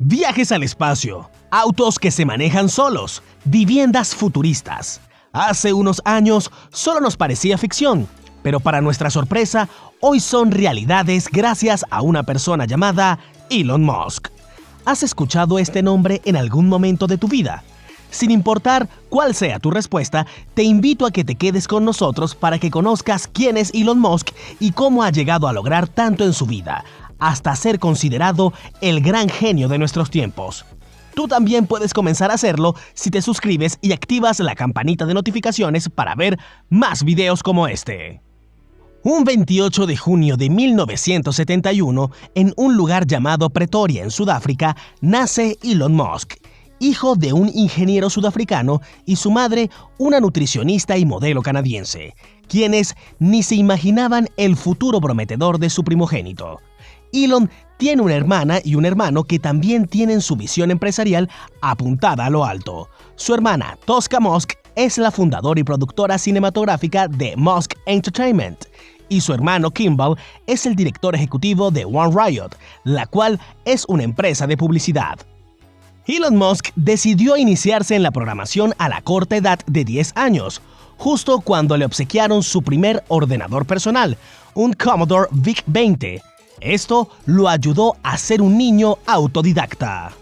Viajes al espacio, autos que se manejan solos, viviendas futuristas. Hace unos años solo nos parecía ficción, pero para nuestra sorpresa, hoy son realidades gracias a una persona llamada Elon Musk. ¿Has escuchado este nombre en algún momento de tu vida? Sin importar cuál sea tu respuesta, te invito a que te quedes con nosotros para que conozcas quién es Elon Musk y cómo ha llegado a lograr tanto en su vida, hasta ser considerado el gran genio de nuestros tiempos. Tú también puedes comenzar a hacerlo si te suscribes y activas la campanita de notificaciones para ver más videos como este. Un 28 de junio de 1971, en un lugar llamado Pretoria, en Sudáfrica, nace Elon Musk, hijo de un ingeniero sudafricano y su madre, una nutricionista y modelo canadiense, quienes ni se imaginaban el futuro prometedor de su primogénito. Elon tiene una hermana y un hermano que también tienen su visión empresarial apuntada a lo alto. Su hermana, Tosca Musk, es la fundadora y productora cinematográfica de Musk Entertainment, y su hermano Kimball es el director ejecutivo de One Riot, la cual es una empresa de publicidad. Elon Musk decidió iniciarse en la programación a la corta edad de 10 años, justo cuando le obsequiaron su primer ordenador personal, un Commodore VIC-20. Esto lo ayudó a ser un niño autodidacta.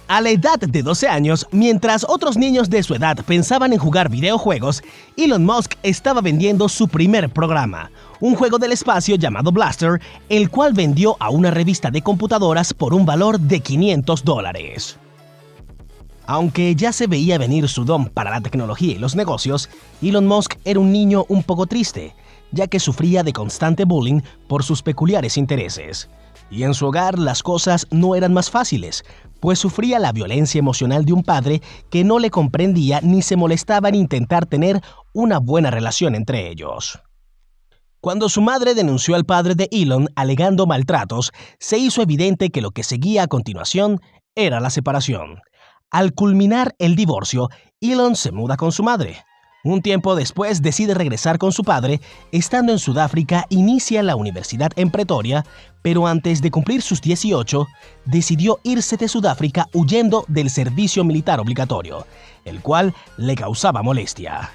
A la edad de 12 años, mientras otros niños de su edad pensaban en jugar videojuegos, Elon Musk estaba vendiendo su primer programa, un juego del espacio llamado Blaster, el cual vendió a una revista de computadoras por un valor de $500. Aunque ya se veía venir su don para la tecnología y los negocios, Elon Musk era un niño un poco triste, ya que sufría de constante bullying por sus peculiares intereses. Y en su hogar las cosas no eran más fáciles, pues sufría la violencia emocional de un padre que no le comprendía ni se molestaba en intentar tener una buena relación entre ellos. Cuando su madre denunció al padre de Elon alegando maltratos, se hizo evidente que lo que seguía a continuación era la separación. Al culminar el divorcio, Elon se muda con su madre. Un tiempo después decide regresar con su padre. Estando en Sudáfrica, inicia la universidad en Pretoria, pero antes de cumplir sus 18, decidió irse de Sudáfrica huyendo del servicio militar obligatorio, el cual le causaba molestia.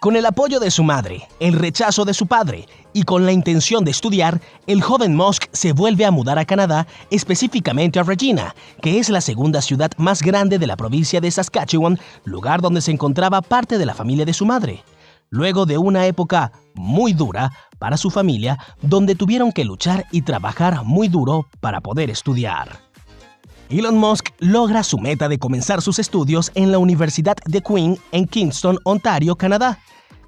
Con el apoyo de su madre, el rechazo de su padre y con la intención de estudiar, el joven Musk se vuelve a mudar a Canadá, específicamente a Regina, que es la segunda ciudad más grande de la provincia de Saskatchewan, lugar donde se encontraba parte de la familia de su madre. Luego de una época muy dura para su familia, donde tuvieron que luchar y trabajar muy duro para poder estudiar. Elon Musk logra su meta de comenzar sus estudios en la Universidad de Queen en Kingston, Ontario, Canadá.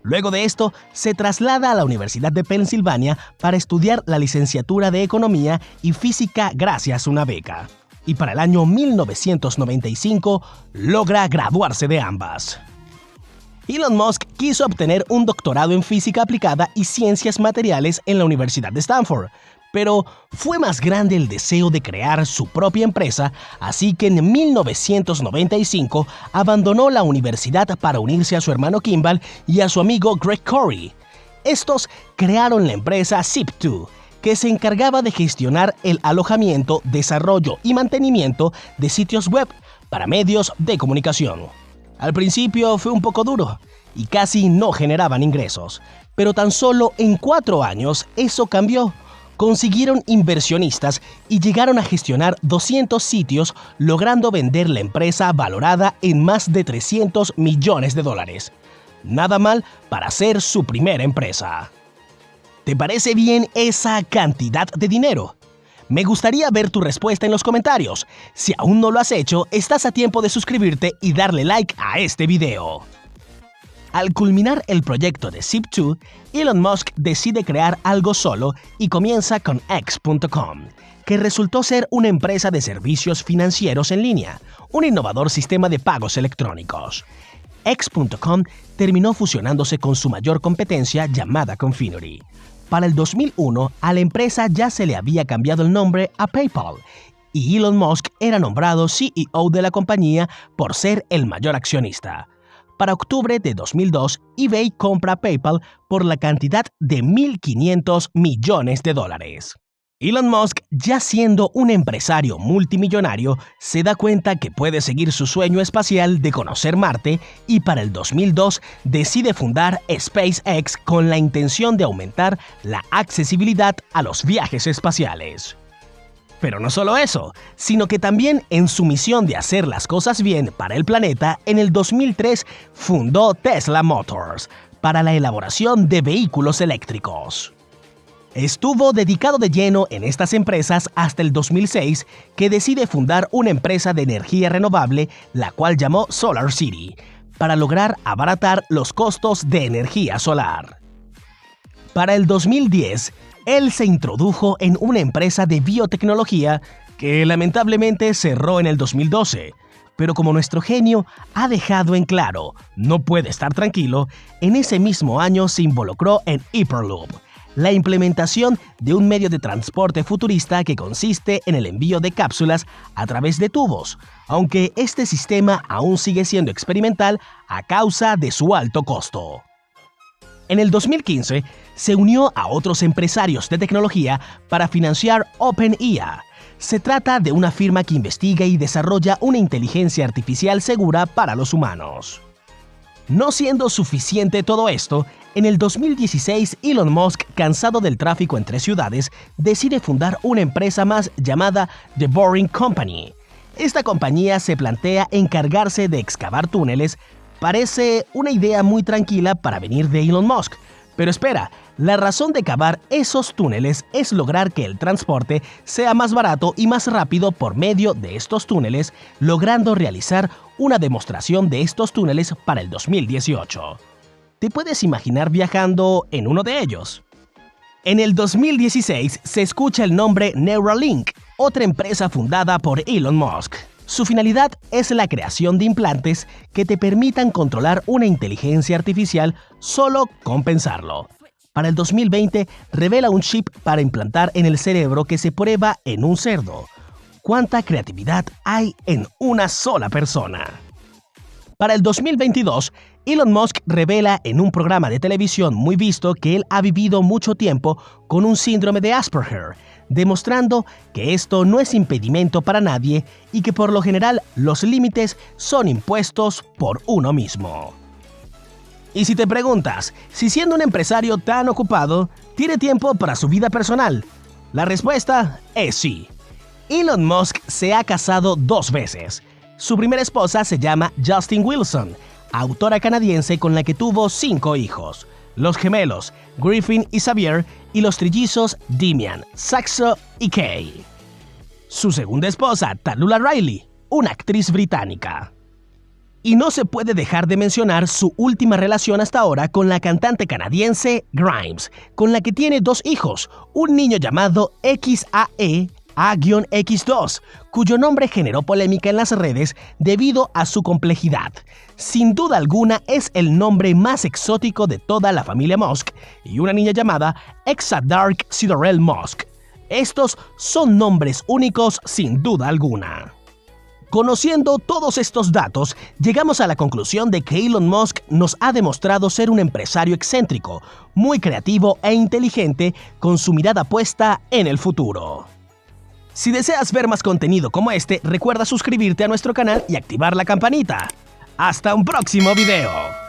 Luego de esto, se traslada a la Universidad de Pensilvania para estudiar la licenciatura de Economía y Física gracias a una beca. Y para el año 1995, logra graduarse de ambas. Elon Musk quiso obtener un doctorado en Física Aplicada y Ciencias Materiales en la Universidad de Stanford, pero fue más grande el deseo de crear su propia empresa, así que en 1995 abandonó la universidad para unirse a su hermano Kimball y a su amigo Greg Corey. Estos crearon la empresa Zip2, que se encargaba de gestionar el alojamiento, desarrollo y mantenimiento de sitios web para medios de comunicación. Al principio fue un poco duro y casi no generaban ingresos, pero tan solo en 4 años eso cambió. Consiguieron inversionistas y llegaron a gestionar 200 sitios, logrando vender la empresa valorada en más de $300 millones. Nada mal para ser su primera empresa. ¿Te parece bien esa cantidad de dinero? Me gustaría ver tu respuesta en los comentarios. Si aún no lo has hecho, estás a tiempo de suscribirte y darle like a este video. Al culminar el proyecto de Zip2, Elon Musk decide crear algo solo y comienza con X.com, que resultó ser una empresa de servicios financieros en línea, un innovador sistema de pagos electrónicos. X.com terminó fusionándose con su mayor competencia llamada Confinery. Para el 2001, a la empresa ya se le había cambiado el nombre a PayPal, y Elon Musk era nombrado CEO de la compañía por ser el mayor accionista. Para octubre de 2002, eBay compra PayPal por la cantidad de $1.500 millones. Elon Musk, ya siendo un empresario multimillonario, se da cuenta que puede seguir su sueño espacial de conocer Marte y para el 2002 decide fundar SpaceX con la intención de aumentar la accesibilidad a los viajes espaciales. Pero no solo eso, sino que también en su misión de hacer las cosas bien para el planeta, en el 2003 fundó Tesla Motors para la elaboración de vehículos eléctricos. Estuvo dedicado de lleno en estas empresas hasta el 2006, que decide fundar una empresa de energía renovable, la cual llamó SolarCity, para lograr abaratar los costos de energía solar. Para el 2010, él se introdujo en una empresa de biotecnología que lamentablemente cerró en el 2012. Pero como nuestro genio ha dejado en claro, no puede estar tranquilo, en ese mismo año se involucró en Hyperloop, la implementación de un medio de transporte futurista que consiste en el envío de cápsulas a través de tubos, aunque este sistema aún sigue siendo experimental a causa de su alto costo. En el 2015, se unió a otros empresarios de tecnología para financiar OpenAI. Se trata de una firma que investiga y desarrolla una inteligencia artificial segura para los humanos. No siendo suficiente todo esto, en el 2016 Elon Musk, cansado del tráfico entre ciudades, decide fundar una empresa más llamada The Boring Company. Esta compañía se plantea encargarse de excavar túneles. Parece una idea muy tranquila para venir de Elon Musk, pero espera, la razón de cavar esos túneles es lograr que el transporte sea más barato y más rápido por medio de estos túneles, logrando realizar una demostración de estos túneles para el 2018. ¿Te puedes imaginar viajando en uno de ellos? En el 2016 se escucha el nombre Neuralink, otra empresa fundada por Elon Musk. Su finalidad es la creación de implantes que te permitan controlar una inteligencia artificial solo con pensarlo. Para el 2020 revela un chip para implantar en el cerebro que se prueba en un cerdo. ¿Cuánta creatividad hay en una sola persona? Para el 2022, Elon Musk revela en un programa de televisión muy visto que él ha vivido mucho tiempo con un síndrome de Asperger, demostrando que esto no es impedimento para nadie y que por lo general los límites son impuestos por uno mismo. Y si te preguntas, si siendo un empresario tan ocupado, tiene tiempo para su vida personal, la respuesta es sí. Elon Musk se ha casado 2 veces. Su primera esposa se llama Justin Wilson, autora canadiense con la que tuvo 5 hijos, los gemelos Griffin y Xavier y los trillizos Demian, Saxo y Kay. Su segunda esposa, Tallulah Riley, una actriz británica. Y no se puede dejar de mencionar su última relación hasta ahora con la cantante canadiense Grimes, con la que tiene 2 hijos, un niño llamado XAE-A-X2, cuyo nombre generó polémica en las redes debido a su complejidad. Sin duda alguna es el nombre más exótico de toda la familia Musk, y una niña llamada Exadark Sidorel Musk. Estos son nombres únicos sin duda alguna. Conociendo todos estos datos, llegamos a la conclusión de que Elon Musk nos ha demostrado ser un empresario excéntrico, muy creativo e inteligente, con su mirada puesta en el futuro. Si deseas ver más contenido como este, recuerda suscribirte a nuestro canal y activar la campanita. ¡Hasta un próximo video!